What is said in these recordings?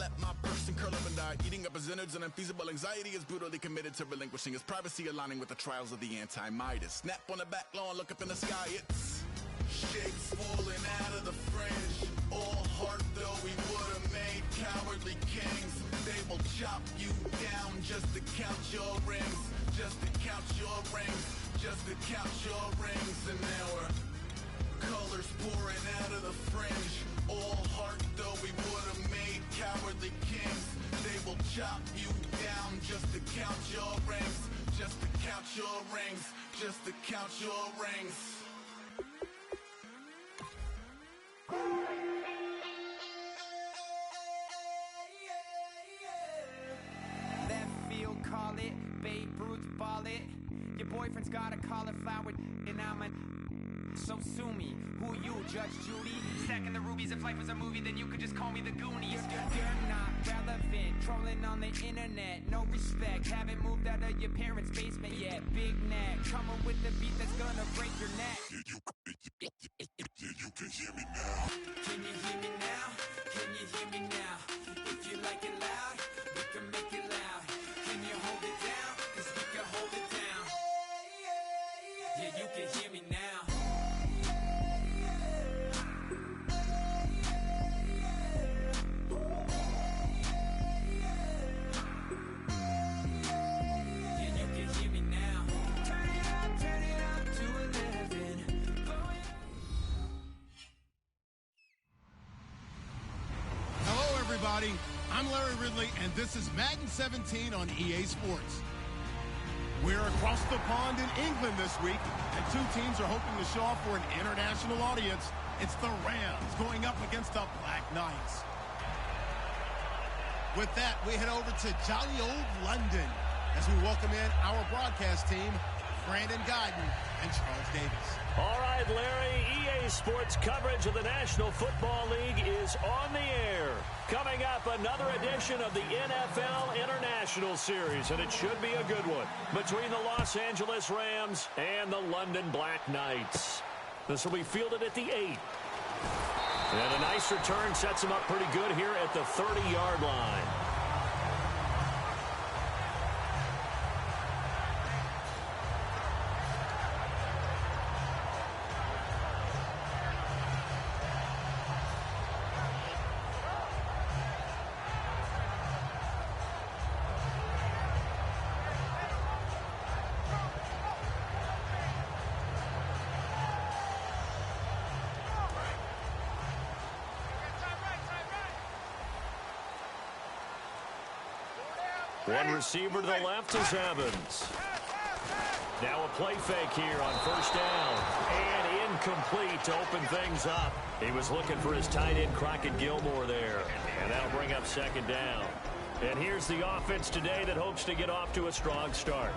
let my person curl up and die. Eating up his innards and unfeasible anxiety is brutally committed to relinquishing his privacy, aligning with the trials of the anti-Midas. Snap on the back lawn, look up in the sky, it's shapes falling out of the fringe. All heart though we would've made cowardly kings. They will chop you down just to count your rings. Just to count your rings. Just to count your rings. And now we're colors pouring out of the fringe. All heart though we would've made cowardly kings. They will chop you down just to count your rings. Just to count your rings. Just to count your rings. Left field, call it. Babe Ruth, ball it. Your boyfriend's got a cauliflower and I'm a... So sue me, who you, Judge Judy? Stacking the rubies, if life was a movie, then you could just call me the Goonies. You're not relevant, trolling on the internet, no respect. Haven't moved out of your parents' basement yet. Big neck, coming with the beat that's gonna break your neck. You can hear me now. Can you hear me now? Can you hear me now? If you like it loud, we can make it loud. Can you hold it down? Cause we can hold it down. Yeah, you can hear me now. I'm Larry Ridley, and this is Madden 17 on EA Sports. We're across the pond in England this week, and two teams are hoping to show off for an international audience. It's the Rams going up against the Black Knights. With that, we head over to jolly old London as we welcome in our broadcast team, Brandon Guyton and Charles Davis. All right, Larry, EA Sports coverage of the National Football League is on the air. Coming up, another edition of the NFL International Series, and it should be a good one, between the Los Angeles Rams and the London Black Knights. This will be fielded at the 8. And a nice return sets them up pretty good here at the 30-yard line. One receiver to the left is Evans. Now a play fake here on first down. And incomplete to open things up. He was looking for his tight end, Crockett Gilmore, there. And that'll bring up second down. And here's the offense today that hopes to get off to a strong start.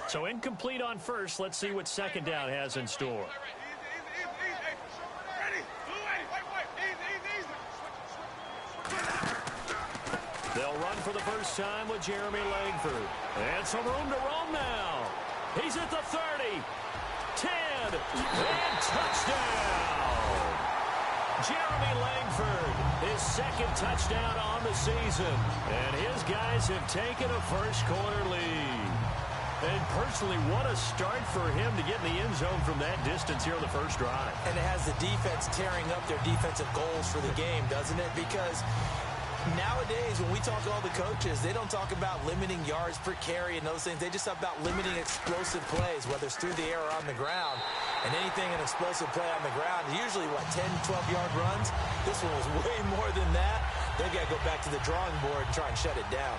So incomplete on first. Let's see what second down has in store. They'll run for the first time with Jeremy Langford. And some room to roam now. He's at the 30, 10, and touchdown. Jeremy Langford, his second touchdown on the season. And his guys have taken a first-quarter lead. And personally, what a start for him to get in the end zone from that distance here on the first drive. And it has the defense tearing up their defensive goals for the game, doesn't it? Because nowadays, when we talk to all the coaches, they don't talk about limiting yards per carry and those things. They just talk about limiting explosive plays, whether it's through the air or on the ground. And anything an explosive play on the ground, usually, 10, 12-yard runs. This one was way more than that. They've got to go back to the drawing board and try and shut it down.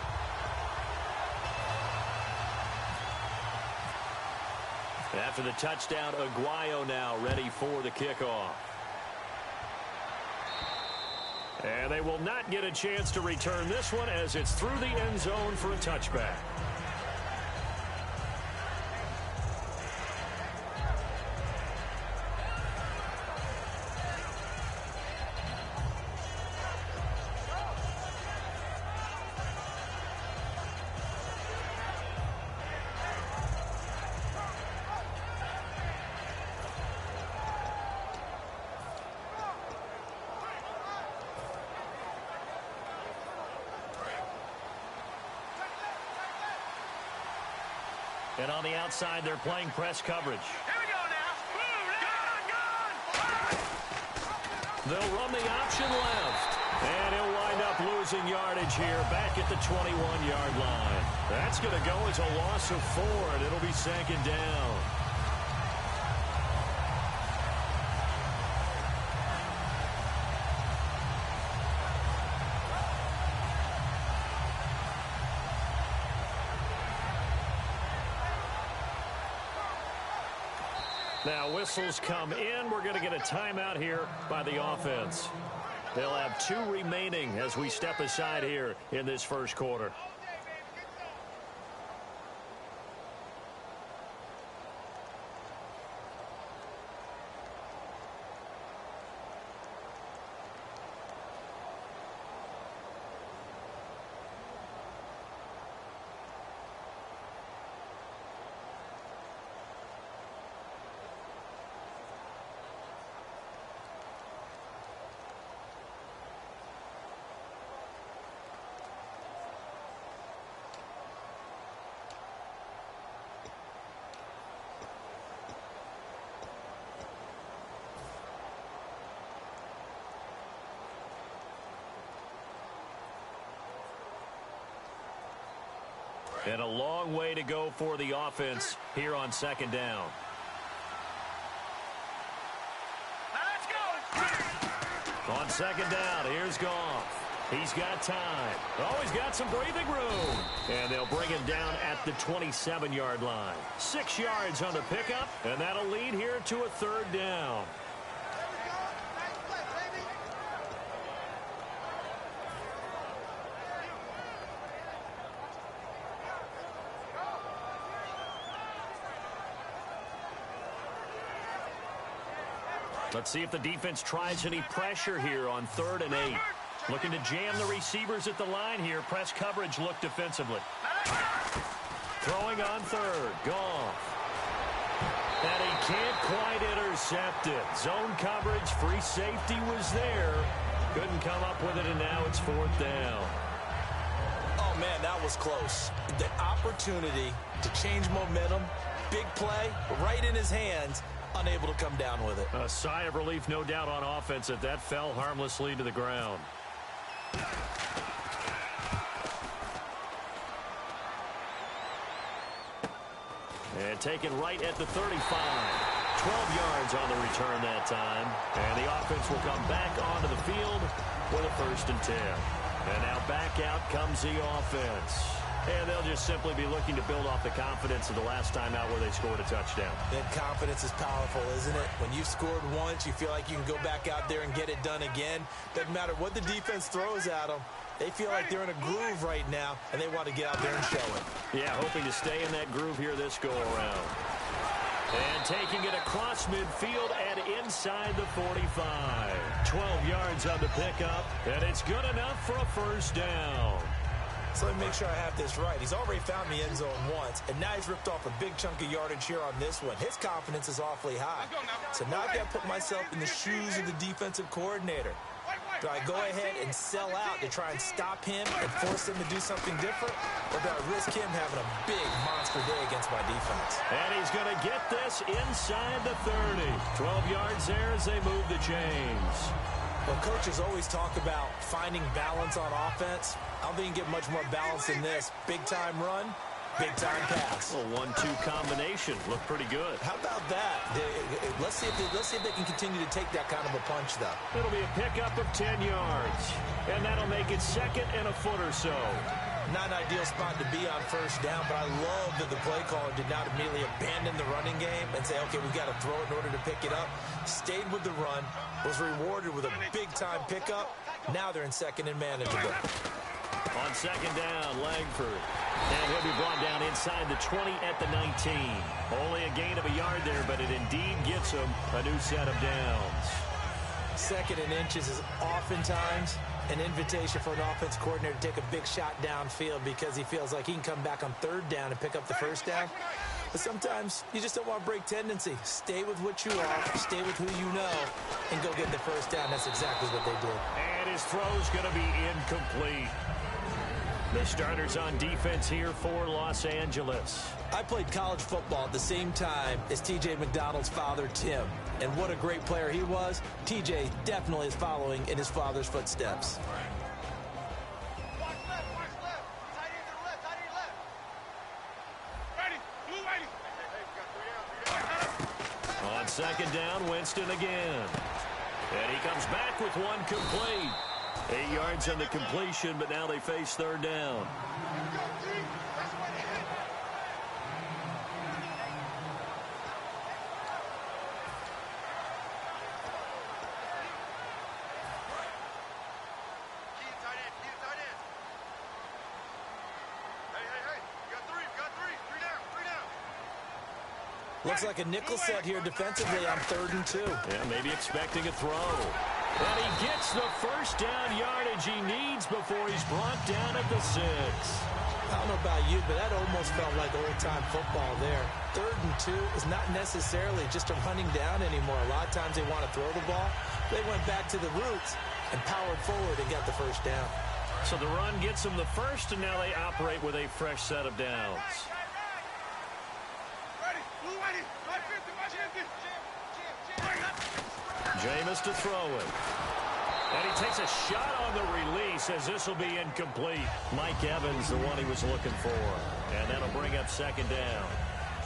After the touchdown, Aguayo now ready for the kickoff. And they will not get a chance to return this one as it's through the end zone for a touchback. And on the outside, they're playing press coverage. Here we go now. They'll run the option left. And he'll wind up losing yardage here back at the 21-yard line. That's going to go as a loss of 4, and it'll be second down. Now whistles come in. We're going to get a timeout here by the offense. They'll have 2 remaining as we step aside here in this first quarter. And a long way to go for the offense here on second down. On second down, here's Goff. He's got time. Oh, he's got some breathing room. And they'll bring him down at the 27-yard line. 6 yards on the pickup, and that'll lead here to a third down. Let's see if the defense tries any pressure here on 3rd and 8. Looking to jam the receivers at the line here. Press coverage look defensively. Throwing on 3rd. Goff. And he can't quite intercept it. Zone coverage, free safety was there. Couldn't come up with it, and now it's 4th down. Oh, man, that was close. The opportunity to change momentum, big play, right in his hands, unable to come down with it. A sigh of relief, no doubt, on offense that that fell harmlessly to the ground. And taken right at the 35. 12 yards on the return that time. And the offense will come back onto the field with a 1st and 10. And now back out comes the offense. And they'll just simply be looking to build off the confidence of the last time out where they scored a touchdown. And confidence is powerful, isn't it? When you've scored once, you feel like you can go back out there and get it done again. Doesn't matter what the defense throws at them. They feel like they're in a groove right now, and they want to get out there and show it. Yeah, hoping to stay in that groove here this go-around. And taking it across midfield and inside the 45. 12 yards on the pickup, and it's good enough for a 1st down. So let me make sure I have this right. He's already found the end zone once, and now he's ripped off a big chunk of yardage here on this one. His confidence is awfully high. So now I've got to put myself in the shoes of the defensive coordinator. Do I go ahead and sell out to try and stop him and force him to do something different? Or do I risk him having a big monster day against my defense? And he's going to get this inside the 30. 12 yards there as they move the chains. Well, coaches always talk about finding balance on offense. I don't think you can get much more balance than this. Big-time run, big-time pass. A 1-2 combination. Looked pretty good. How about that? Let's see if they can continue to take that kind of a punch, though. It'll be a pickup of 10 yards. And that'll make it 2nd and a foot or so. Not an ideal spot to be on 1st down, but I love that the play caller did not immediately abandon the running game and say, okay, we've got to throw it in order to pick it up. Stayed with the run, was rewarded with a big-time pickup. Now they're in 2nd and manageable. On 2nd down, Langford. And he'll be brought down inside the 20 at the 19. Only a gain of a yard there, but it indeed gets him a new set of downs. 2nd and inches is oftentimes an invitation for an offense coordinator to take a big shot downfield because he feels like he can come back on 3rd down and pick up the 1st down. But sometimes you just don't want to break tendency. Stay with what you are, stay with who you know, and go get the 1st down. That's exactly what they did. And his throw's going to be incomplete. The starters on defense here for Los Angeles. I played college football at the same time as T.J. McDonald's father, Tim. And what a great player he was. T.J. definitely is following in his father's footsteps. On second down, Winston again. And he comes back with one complete. 8 yards on the completion, but now they face third down. Looks like a nickel set here defensively on 3rd and 2. Yeah, maybe expecting a throw. And he gets the first down yardage he needs before he's brought down at the 6. I don't know about you, but that almost felt like old-time football there. 3rd and 2 is not necessarily just a running down anymore. A lot of times they want to throw the ball. They went back to the roots and powered forward and got the first down. So the run gets them the first, and now they operate with a fresh set of downs. Jameis to throw it. And he takes a shot on the release as this will be incomplete. Mike Evans, the one he was looking for. And that'll bring up second down.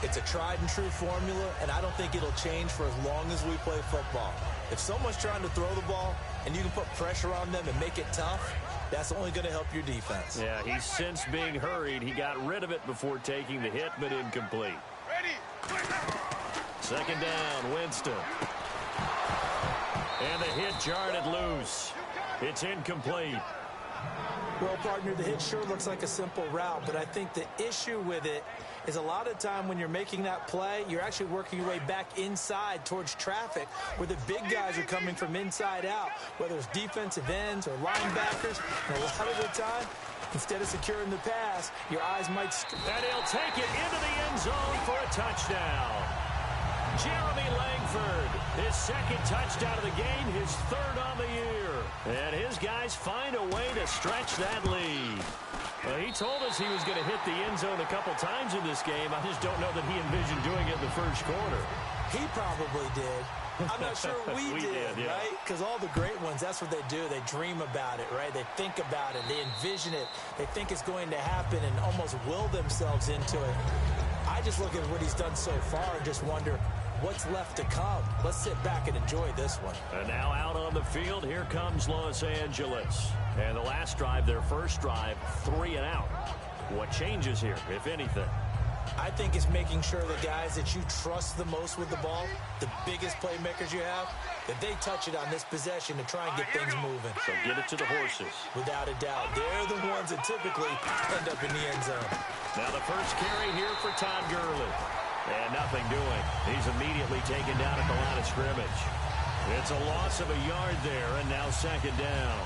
It's a tried and true formula, and I don't think it'll change for as long as we play football. If someone's trying to throw the ball and you can put pressure on them and make it tough, that's only going to help your defense. Yeah, he's since being hurried. He got rid of it before taking the hit, but incomplete. Second down, Winston. And the hit jarred it loose. It's incomplete. Well, partner, the hit sure looks like a simple route, but I think the issue with it is a lot of time when you're making that play, you're actually working your way back inside towards traffic where the big guys are coming from inside out, whether it's defensive ends or linebackers. And a lot of the time, instead of securing the pass, your eyes might... And he'll take it into the end zone for a touchdown. Jeremy Langford, his second touchdown of the game, his 3rd on the year. And his guys find a way to stretch that lead. Well, he told us he was going to hit the end zone a couple times in this game. I just don't know that he envisioned doing it in the first quarter. He probably did. I'm not sure we did, yeah. right? Because all the great ones, that's what they do. They dream about it, right? They think about it. They envision it. They think it's going to happen and almost will themselves into it. I just look at what he's done so far and just wonder what's left to come. Let's sit back and enjoy this one. And now out on the field, here comes Los Angeles. And the last drive, their first drive, 3 and out. What changes here, if anything? I think it's making sure the guys that you trust the most with the ball, the biggest playmakers you have, that they touch it on this possession to try and get things moving. So get it to the horses. Without a doubt. They're the ones that typically end up in the end zone. Now the first carry here for Todd Gurley. And nothing doing. He's immediately taken down at the line of scrimmage. It's a loss of a yard there, and now second down.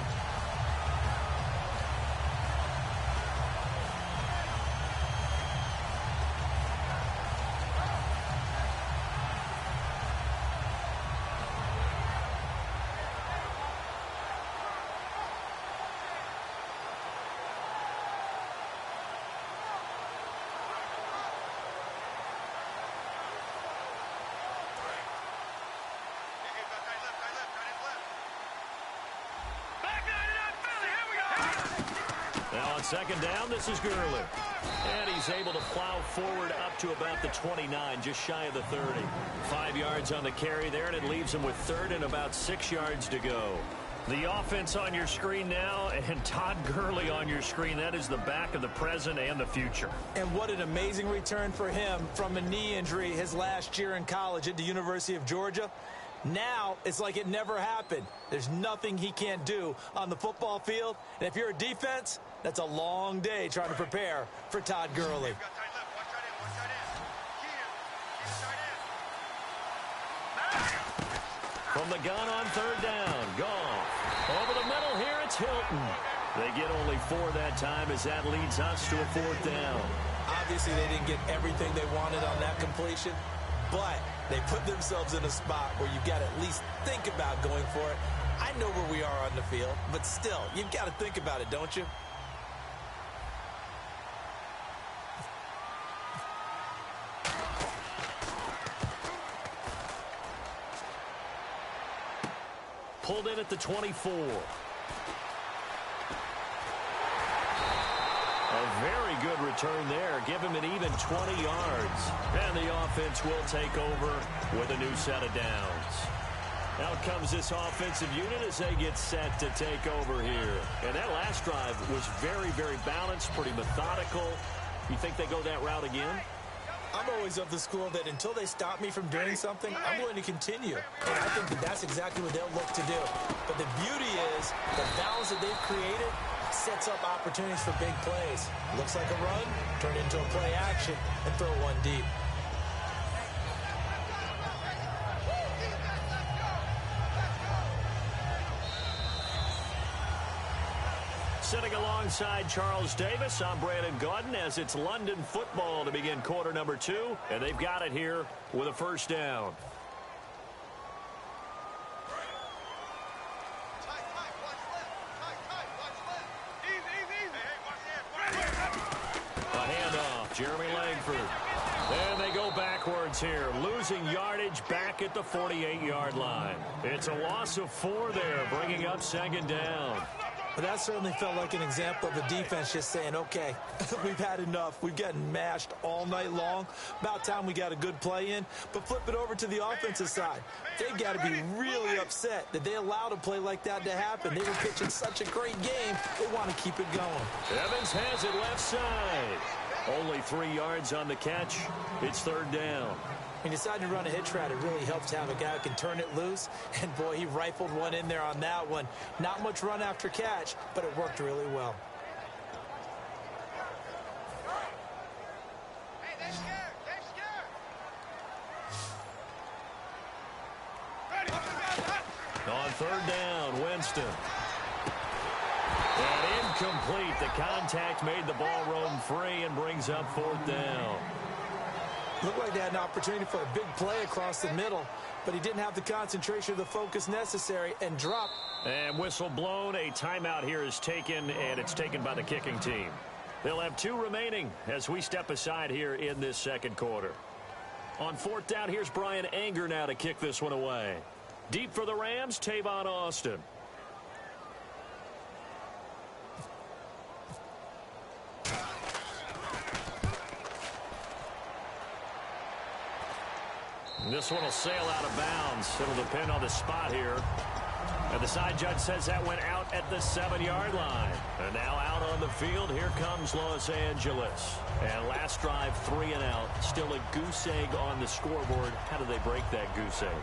Now on second down, this is Gurley. And he's able to plow forward up to about the 29, just shy of the 30. 5 yards on the carry there, and it leaves him with 3rd and about 6 yards to go. The offense on your screen now, and Todd Gurley on your screen. That is the back of the present and the future. And what an amazing return for him from a knee injury his last year in college at the University of Georgia. Now, it's like it never happened. There's nothing he can't do on the football field. And if you're a defense, that's a long day trying to prepare for Todd Gurley. From the gun on 3rd down, Goff. Over the middle here, it's Hilton. They get only 4 that time as that leads us to a 4th down. Obviously, they didn't get everything they wanted on that completion, but they put themselves in a spot where you've got to at least think about going for it. I know where we are on the field, but still, you've got to think about it, don't you? pulled in at the 24. A very good return there. Give him an even 20 yards. And the offense will take over with a new set of downs. Out comes this offensive unit as they get set to take over here. And that last drive was very, very balanced, pretty methodical. You think they go that route again? I'm always of the school that until they stop me from doing something, I'm going to continue. And I think that that's exactly what they'll look to do. But the beauty is the balance that they've created sets up opportunities for big plays. Looks like a run, turn into a play action, and throw one deep. Sitting alongside Charles Davis, I'm Brandon Gaudin as it's London football to begin quarter number 2, and they've got it here with a first down. A handoff, Jeremy Langford. And they go backwards here, losing yardage back at the 48-yard line. It's a loss of 4 there, bringing up second down. But that certainly felt like an example of the defense just saying, okay, we've had enough. We've gotten mashed all night long. About time we got a good play in. But flip it over to the offensive side. They've got to be really upset that they allowed a play like that to happen. They were pitching such a great game. They want to keep it going. Evans has it left side. Only 3 yards on the catch. It's third down. When you decide to run a hitch route, it really helps to have a guy who can turn it loose. And, boy, he rifled one in there on that one. Not much run after catch, but it worked really well. Hey, they're scared. They're scared. On third down, Winston. And incomplete. The contact made the ball roam free and brings up fourth down. Looked like they had an opportunity for a big play across the middle, but he didn't have the concentration or the focus necessary and dropped. And whistle blown. A timeout here is taken, and it's taken by the kicking team. They'll have 2 remaining as we step aside here in this second quarter. On fourth down, here's Brian Anger now to kick this one away. Deep for the Rams, Tavon Austin. This one will sail out of bounds. It'll depend on the spot here. And the side judge says that went out at the 7-yard line. And now out on the field, here comes Los Angeles. And last drive, 3 and out. Still a goose egg on the scoreboard. How do they break that goose egg?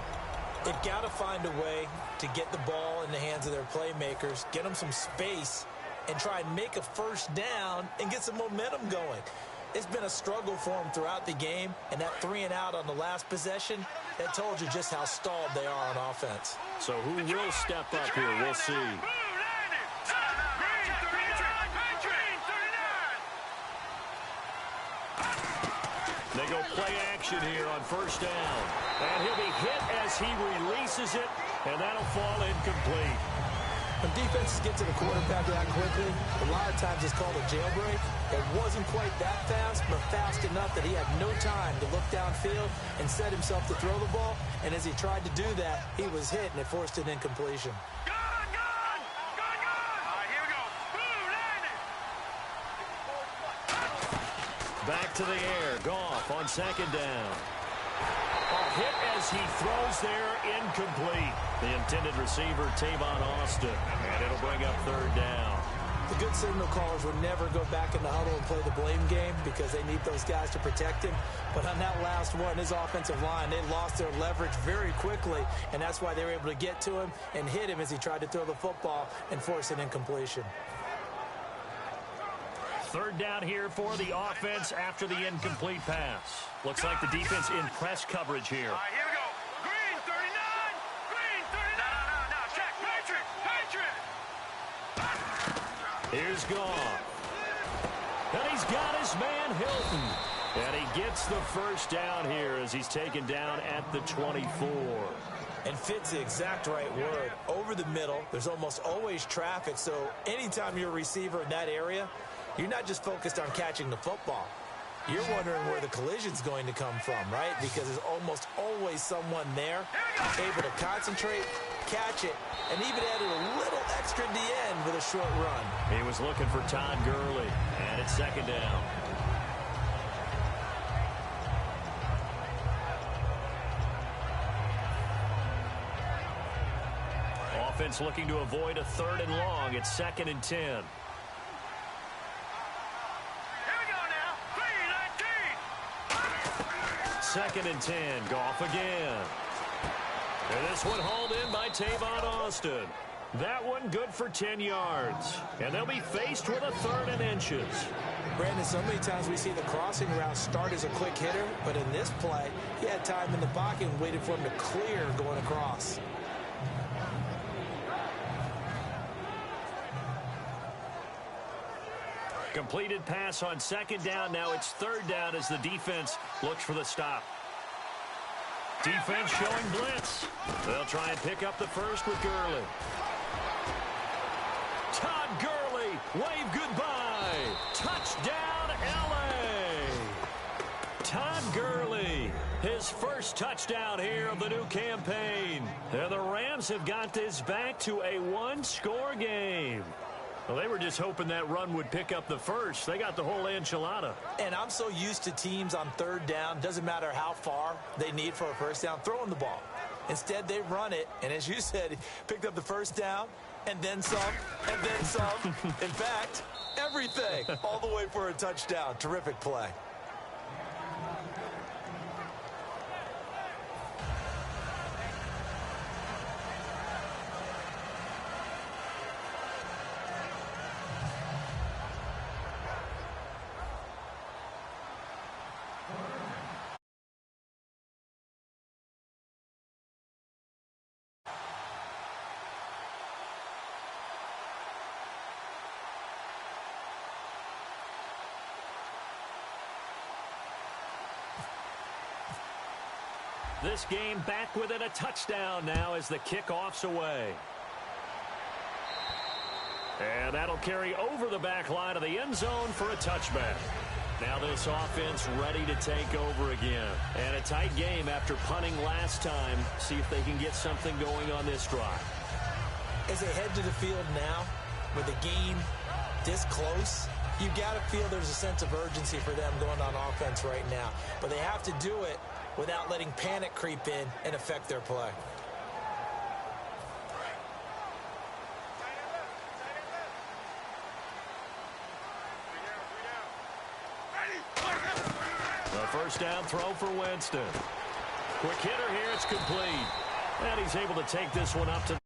They've got to find a way to get the ball in the hands of their playmakers, get them some space, and try and make a first down and get some momentum going. It's been a struggle for them throughout the game, and that 3 and out on the last possession, that told you just how stalled they are on offense. So who will step up here? We'll see. They go play action here on first down. And he'll be hit as he releases it, and that'll fall incomplete. When defenses get to the quarterback that quickly, a lot of times it's called a jailbreak. It wasn't quite that fast, but fast enough that he had no time to look downfield and set himself to throw the ball. And as he tried to do that, he was hit, and it forced an incompletion. Back to the air. Goff on second down. A hit as he throws there, incomplete. The intended receiver, Tavon Austin. And it'll bring up third down. The good signal callers would never go back in the huddle and play the blame game because they need those guys to protect him. But on that last one, his offensive line, they lost their leverage very quickly, and that's why they were able to get to him and hit him as he tried to throw the football and force an incompletion. Third down here for the offense after the incomplete pass. Looks like the defense in press coverage here. All right, here we go. Green 39. Green 39. No, check. Patriot. Here's Goff. And he's got his man Hilton. And he gets the first down here as he's taken down at the 24. And fit's the exact right word. Over the middle, there's almost always traffic. So anytime you're a receiver in that area, you're not just focused on catching the football. You're wondering where the collision's going to come from, right? Because there's almost always someone there able to concentrate catch it, and even added a little extra at the end with a short run. He was looking for Todd Gurley, and it's second down. Offense looking to avoid a 3rd and long. It's 2nd and 10. Here we go now. 2nd and 10. Goff again. And this one hauled in by Tavon Austin. That one good for 10 yards. And they'll be faced with a 3rd and inches. Brandon, so many times we see the crossing route start as a quick hitter, but in this play, he had time in the pocket and waited for him to clear going across. Completed pass on 2nd down. Now it's 3rd down as the defense looks for the stop. Defense showing blitz. They'll try and pick up the first with Gurley. Todd Gurley, wave goodbye. Touchdown, L.A. Todd Gurley, his first touchdown here of the new campaign. And the Rams have got this back to a 1-score game. Well, they were just hoping that run would pick up the first. They got the whole enchilada. And I'm so used to teams on 3rd down, doesn't matter how far they need for a first down, throwing the ball. Instead, they run it, and as you said, picked up the first down, and then some, and then some. In fact, everything, all the way for a touchdown. Terrific play. This game back within a touchdown now as the kickoff's away. And that'll carry over the back line of the end zone for a touchback. Now this offense ready to take over again. And a tight game after punting last time. See if they can get something going on this drive. As they head to the field now, with the game this close, you got to feel there's a sense of urgency for them going on offense right now. But they have to do it without letting panic creep in and affect their play. The first down throw for Winston. Quick hitter here, it's complete. And he's able to take this one up to